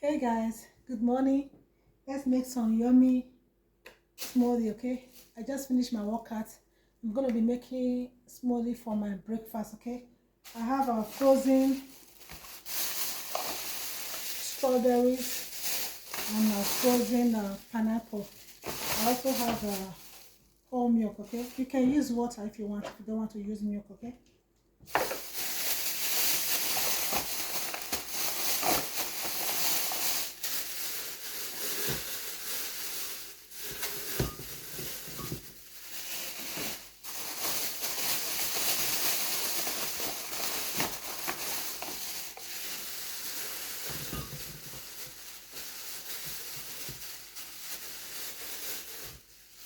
Hey guys, good morning. Let's make some yummy smoothie, okay? I just finished my workout. I'm going to be making smoothie for my breakfast, okay? I have a frozen strawberries and a frozen pineapple. I also have whole milk, okay? You can use water if you want, if you don't want to use milk, okay?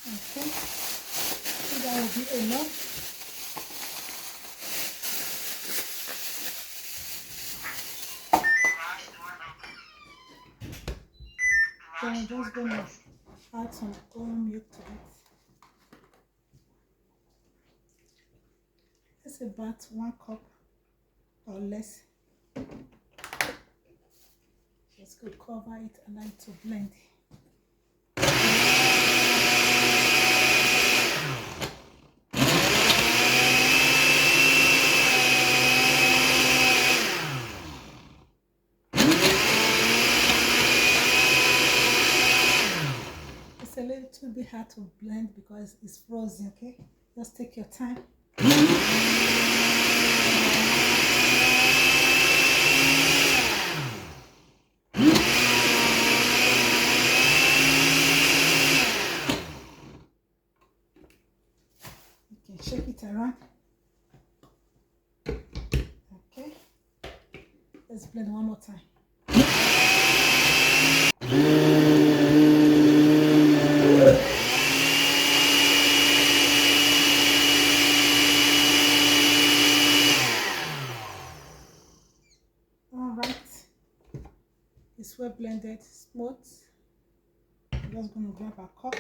Okay, so that will be enough. So I'm just gonna add some warm milk to it. It's about 1 cup or less. Just go cover it and allow it to blend. It's a little bit hard to blend because it's frozen, okay? Just take your time. You can shake it around. Okay. Let's blend one more time. Alright. It's well blended, smooth. I'm just going to grab a cup.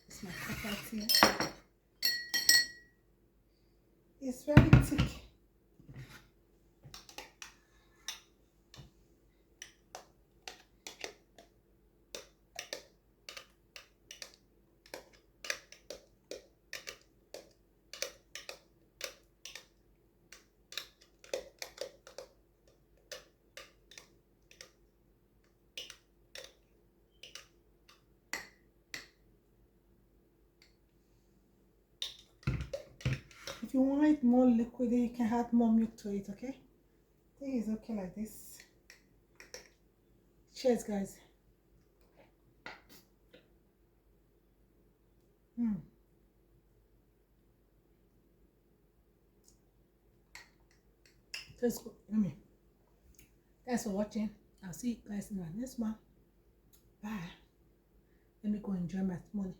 It's my cup right here. It's very thick. If you want it more liquid, you can add more milk to it, okay? I think it's okay like this. Cheers, guys. Let's go. Yummy. Thanks for watching. I'll see you guys in the next one. Bye. Let me go enjoy my smoothie.